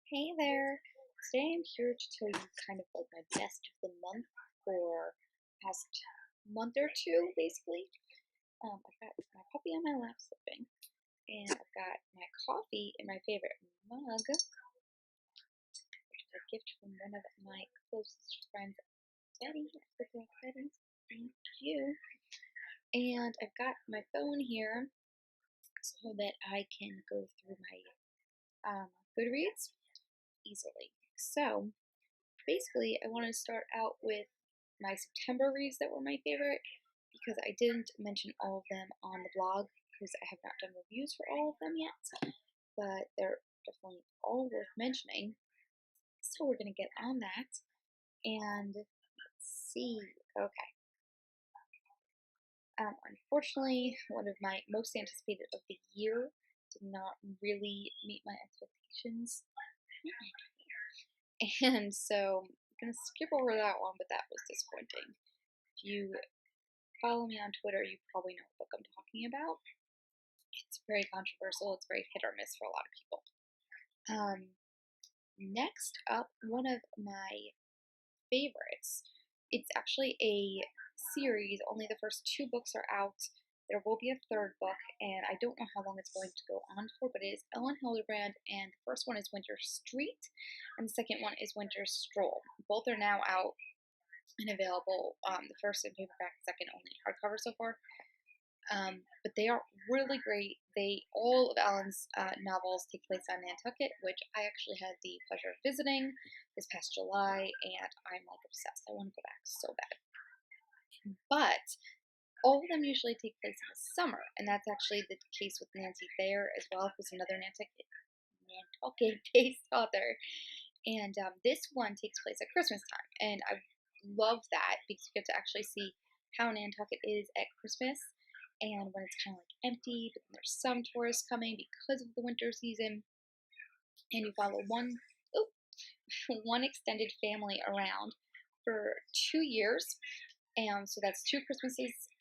Hey there. Today I'm here to tell you kind of like my best of the month for past month or two, basically. I've got my puppy on my lap sleeping, and I've got my coffee in my favorite mug, which is a gift from one of my closest friends, Betty. Betty, thank you. And I've got my phone here so that I can go through my Goodreads easily. So, basically, I want to start out with my September reads that were my favorite because I didn't mention all of them on the blog because I have not done reviews for all of them yet, but they're definitely all worth mentioning. So we're going to get on that and let's see. Okay. Unfortunately, one of my most anticipated of the year did not really meet my expectations. And so I'm going to skip over that one, but that was disappointing. If you follow me on Twitter, you probably know what book I'm talking about. It's very controversial. It's very hit or miss for a lot of people. Next up, one of my favorites. It's actually a series. Only the first two books are out. There will be a third book, and I don't know how long it's going to go on for, but it is Ellen Hildebrand, and the first one is Winter Street, and the second one is Winter Stroll. Both are now out and available. The first in paperback, second only in hardcover so far. But they are really great. All of Ellen's novels take place on Nantucket, which I actually had the pleasure of visiting this past July, and I'm like obsessed. I want to go back so bad. But all of them usually take place in the summer, and that's actually the case with Nancy Thayer as well, who's another Nantucket-based author. And this one takes place at Christmas time, and I love that because you get to actually see how Nantucket is at Christmas and when it's kind of like empty, but then there's some tourists coming because of the winter season, and you follow one extended family around for 2 years, and so that's two Christmases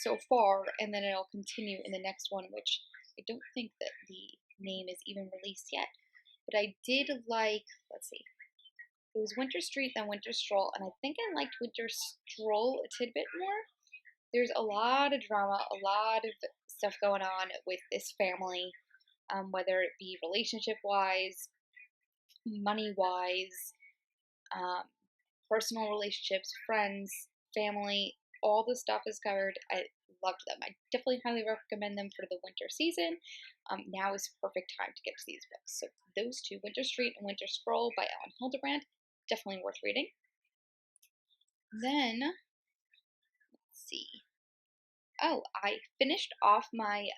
so far, and then it'll continue in the next one, which I don't think that the name is even released yet. But I did like, let's see, it was Winter Street, then Winter Stroll, and I think I liked Winter Stroll a tidbit more. There's a lot of drama, a lot of stuff going on with this family, whether it be relationship wise, money wise, um, personal relationships, friends, family, all the stuff is covered. I loved them. I definitely highly recommend them for the winter season. Now is the perfect time to get to these books. So those two, Winter Street and Winter Scroll by Ellen Hildebrand, definitely worth reading. Then, let's see. Oh, I finished off my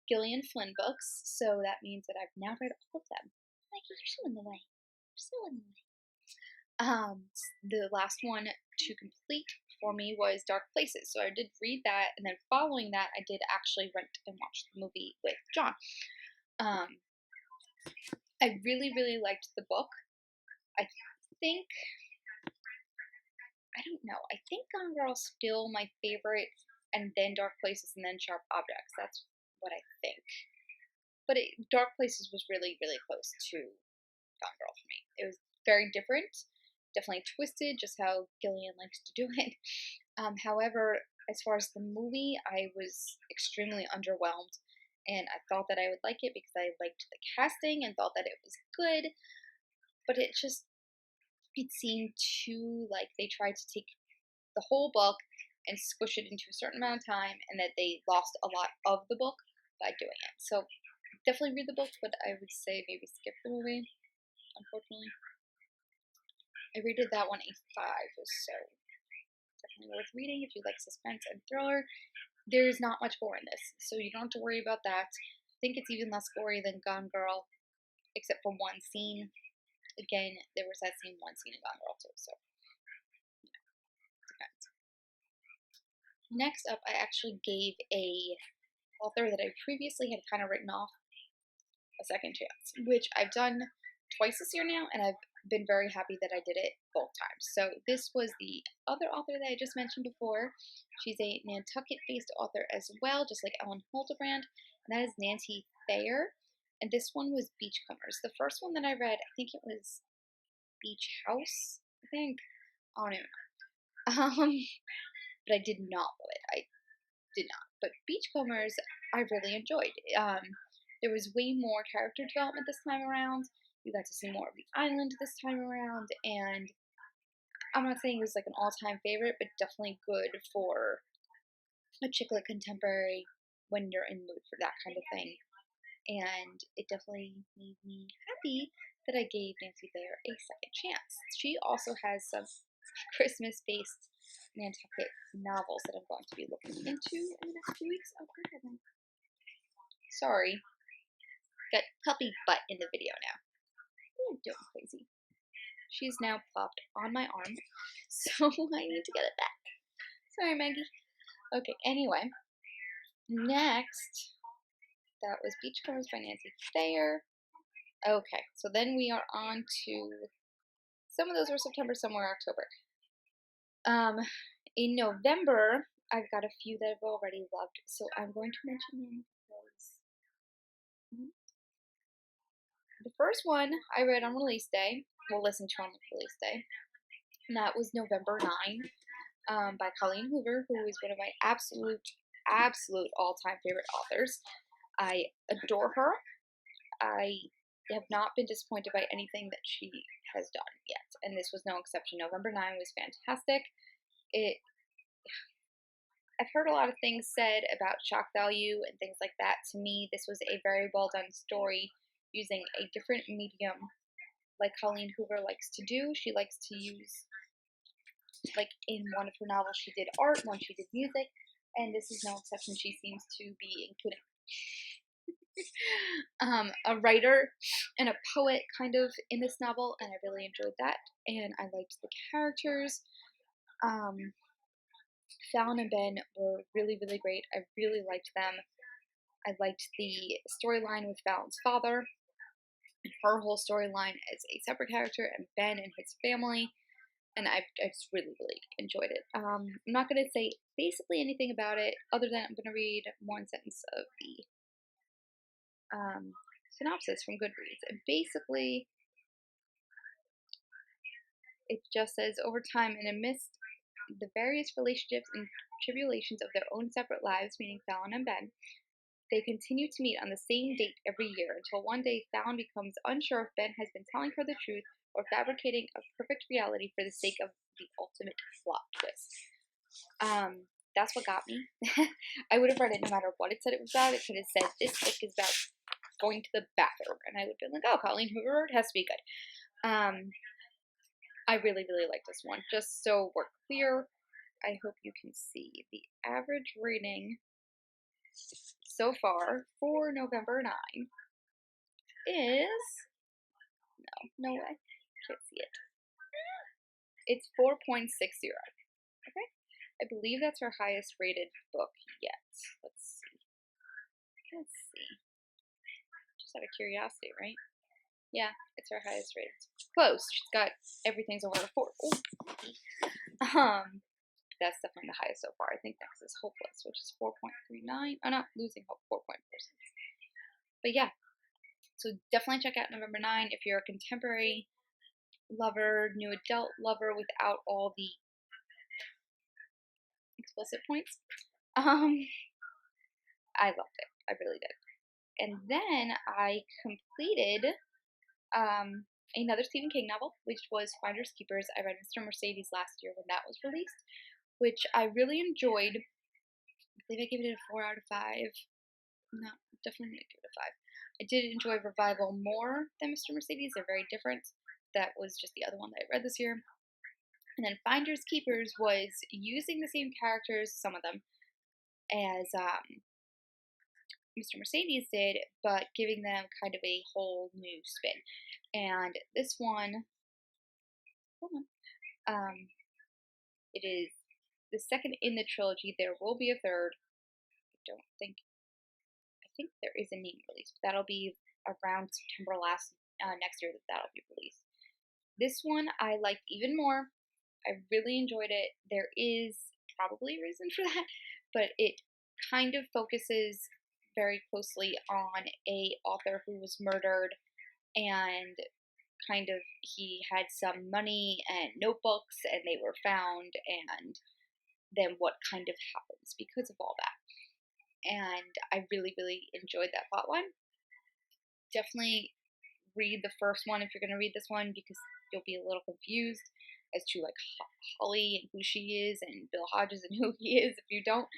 Gillian Flynn books, so that means that I've now read all of them. Like, you're so in the way. You're so in the way. The last one to complete for me was Dark Places. So I did read that, and then following that, I did actually rent and watch the movie with John. I really, really liked the book. I think, I don't know, I think Gone Girl's still my favorite, and then Dark Places, and then Sharp Objects. That's what I think. But Dark Places was really, really close to Gone Girl for me. It was very different, definitely twisted, just how Gillian likes to do it. However, as far as the movie, I was extremely underwhelmed, and I thought that I would like it because I liked the casting and thought that it was good, but it seemed too like they tried to take the whole book and squish it into a certain amount of time, and that they lost a lot of the book by doing it. So definitely read the book, but I would say maybe skip the movie, unfortunately. I rated that one a 5, so definitely worth reading if you like suspense and thriller. There's not much gore in this, so you don't have to worry about that. I think it's even less gory than Gone Girl, except for one scene. Again, there was that same one scene in Gone Girl too, so depends. Next up, I actually gave a author that I previously had kind of written off a second chance, which I've done twice this year now, and I've been very happy that I did it both times. So this was the other author that I just mentioned before. She's a Nantucket-based author as well, just like Ellen Hildebrand, and that is Nancy Thayer. and this one was Beachcombers. The first one that I read, I think it was Beach House, I think. I don't even know. But I did not love it. I did not. But Beachcombers, I really enjoyed. There was way more character development this time around. You got to see more of the island this time around, and I'm not saying it was like an all-time favorite, but definitely good for a chick lit contemporary when you're in the mood for that kind of thing. And it definitely made me happy that I gave Nancy Thayer a second chance. She also has some Christmas-based Nantucket novels that I'm going to be looking into in the next few weeks. Oh, good heaven. Sorry. Got puppy butt in the video now. You're doing crazy. She's now plopped on my arm, so I need to get it back. Sorry, Maggie. Okay, anyway. Next, that was Beachcombers by Nancy Thayer. Okay, so then we are on to, some of those were September, some were October. In November, I've got a few that I've already loved, so I'm going to mention them because the first one I read on release day, well, listened to on release day, and that was November 9 by Colleen Hoover, who is one of my absolute all-time favorite authors. I adore her. I have not been disappointed by anything that she has done yet, and this was no exception. November 9 was fantastic. I've heard a lot of things said about shock value and things like that. To me, this was a very well done story using a different medium like Colleen Hoover likes to do. She likes to use, like in one of her novels, she did art, one she did music, and this is no exception. She seems to be including a writer and a poet kind of in this novel, and I really enjoyed that, and I liked the characters. Fallon and Ben were really, really great. I really liked them. I liked the storyline with Fallon's father, and her whole storyline as a separate character, and Ben and his family, and I just really, really enjoyed it. I'm not going to say basically anything about it, other than I'm going to read one sentence of the synopsis from Goodreads, and basically it just says, over time and amidst the various relationships and tribulations of their own separate lives, meaning Fallon and Ben, they continue to meet on the same date every year until one day Fallon becomes unsure if Ben has been telling her the truth or fabricating a perfect reality for the sake of the ultimate plot twist. That's what got me. I would have read it no matter what it said it was about. It could have said this book is about going to the bathroom, and I would have been like, oh, Colleen Hoover, it has to be good. I really, really like this one. Just so we're clear, I hope you can see the average rating so far for November 9 is, no way, can't see it. It's 4.60. Okay, I believe that's her highest rated book yet. Let's see. Just out of curiosity, right? Yeah, it's her highest rated. Close. She's got Everything's Over the 4. That's definitely the highest so far. I think next is Hopeless, which is 4.39. Oh, not Losing Hope, 4.46. But yeah, so definitely check out November 9 if you're a contemporary lover, new adult lover without all the explicit points. I loved it. I really did. And then I completed another Stephen King novel, which was Finders Keepers. I read Mr. Mercedes last year when that was released, which I really enjoyed. I believe I gave it a 4 out of 5. No, definitely gonna give it a 5. I did enjoy Revival more than Mr. Mercedes. They're very different. That was just the other one that I read this year. And then Finders Keepers was using the same characters, some of them, as Mr. Mercedes did, but giving them kind of a whole new spin. And this one, it is the second in the trilogy. There will be a third. I think there is a name release. That'll be around September next year that'll be released. This one I liked even more. I really enjoyed it. There is probably a reason for that, but it kind of focuses very closely on a author who was murdered, and kind of he had some money and notebooks and they were found, and then what kind of happens because of all that. And I really, really enjoyed that plot line. Definitely read the first one if you're going to read this one, because you'll be a little confused as to like Holly and who she is, and Bill Hodges and who he is if you don't.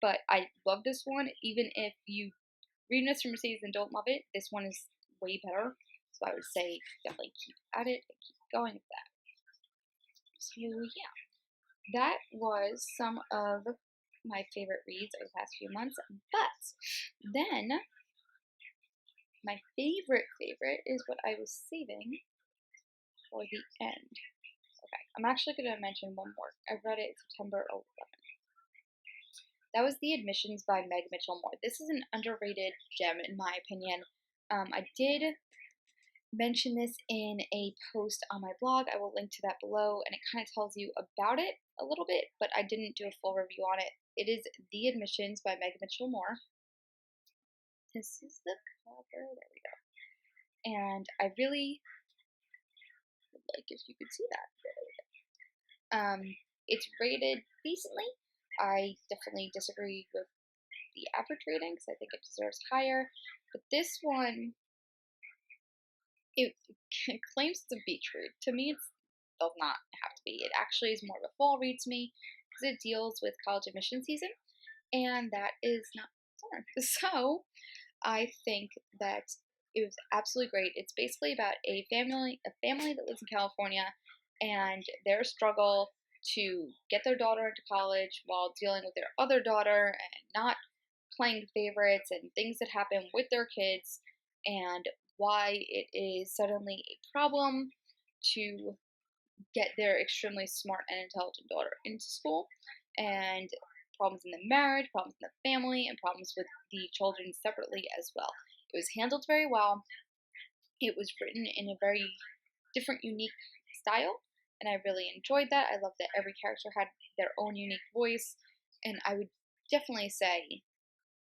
But I love this one. Even if you read Mr. Mercedes and don't love it, this one is way better. So I would say definitely keep at it and keep going with that. So yeah, that was some of my favorite reads over the past few months. But then my favorite is what I was saving for the end. Okay, I'm actually going to mention one more. I read it September 11th. That was The Admissions by Meg Mitchell Moore. This is an underrated gem in my opinion. I did mention this in a post on my blog. I will link to that below, and it kind of tells you about it a little bit, but I didn't do a full review on it. It is The Admissions by Meg Mitchell Moore. This is the cover. There we go. And I really would like if you could see that. It's rated decently. I definitely disagree with the average rating because I think it deserves higher. But this one, it claims it's a beach read. To me, it does not have to be. It actually is more of a fall read to me because it deals with college admission season, and that is not summer. So I think that it was absolutely great. It's basically about a family that lives in California and their struggle to get their daughter into college while dealing with their other daughter and not playing favorites and things that happen with their kids, and why it is suddenly a problem to get their extremely smart and intelligent daughter into school, and problems in the marriage, problems in the family, and problems with the children separately as well. It was handled very well. It was written in a very different, unique style, and I really enjoyed that. I love that every character had their own unique voice, and I would definitely say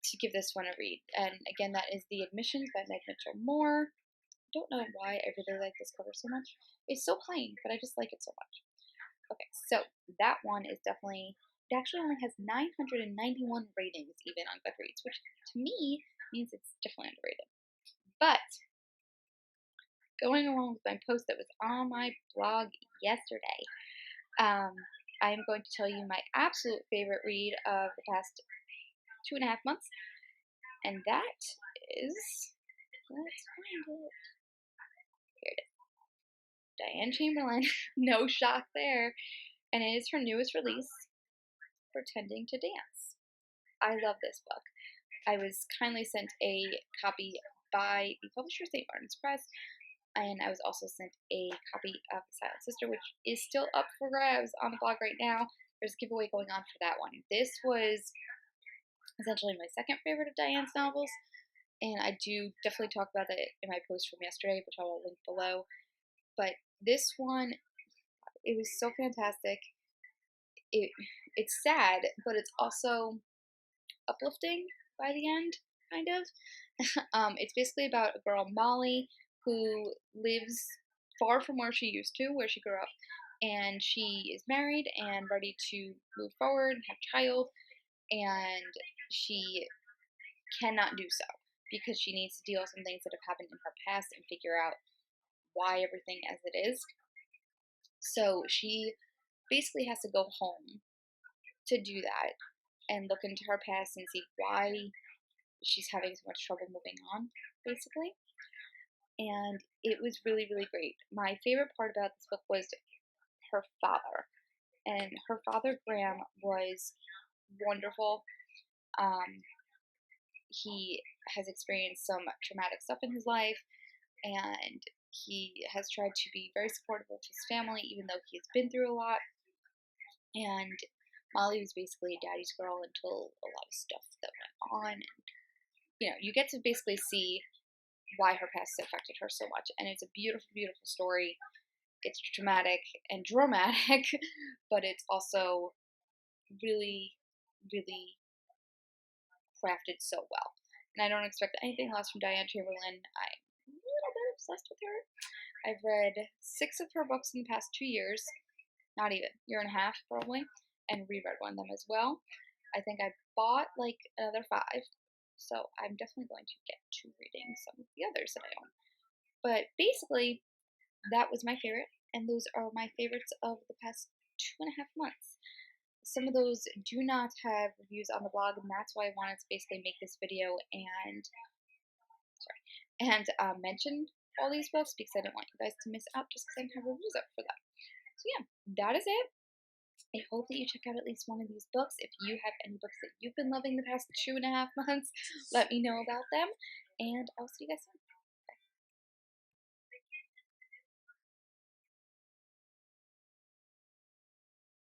to give this one a read. And again, that is The Admissions by Meg Mitchell Moore. I don't know why I really like this cover so much. It's so plain, but I just like it so much. Okay, so that one is definitely, it actually only has 991 ratings even on Goodreads, which to me means it's definitely underrated. But going along with my post that was on my blog yesterday, I am going to tell you my absolute favorite read of the past 2.5 months, and that is, let's find it. Here it is. Diane Chamberlain. No shock there. And it is her newest release, Pretending to Dance. I love this book. I was kindly sent a copy by the publisher, St. Martin's Press, and I was also sent a copy of The Silent Sister, which is still up for grabs on the blog right now. There's a giveaway going on for that one. This was essentially my second favorite of Diane's novels, and I do definitely talk about that in my post from yesterday, which I will link below. But this one, it was so fantastic. It's sad, but it's also uplifting by the end, kind of. It's basically about a girl, Molly, who lives far from where she used to, where she grew up, and she is married and ready to move forward and have a child, and she cannot do so because she needs to deal with some things that have happened in her past and figure out why everything as it is. So she basically has to go home to do that and look into her past and see why she's having so much trouble moving on, basically. And it was really, really great. My favorite part about this book was her father. And her father, Graham, was wonderful. He has experienced some traumatic stuff in his life, and he has tried to be very supportive of his family, even though he has been through a lot. And Molly was basically daddy's girl until a lot of stuff that went on. And, you get to basically see why her past affected her so much. And it's a beautiful, beautiful story. It's dramatic and dramatic, but it's also really, really crafted so well. and I don't expect anything less from Diane Chamberlain. I'm a little bit obsessed with her. I've read 6 of her books in the past 2 years, not even, year and a half probably, and reread one of them as well. I think I bought like another 5, so I'm definitely going to get to reading some of the others that I own. But basically, that was my favorite, and those are my favorites of the past 2.5 months. Some of those do not have reviews on the blog, and that's why I wanted to basically make this video and mention all these books because I didn't want you guys to miss out just because I didn't have reviews up for them. So yeah, that is it. I hope that you check out at least one of these books. If you have any books that you've been loving the past 2.5 months, let me know about them, and I'll see you guys soon.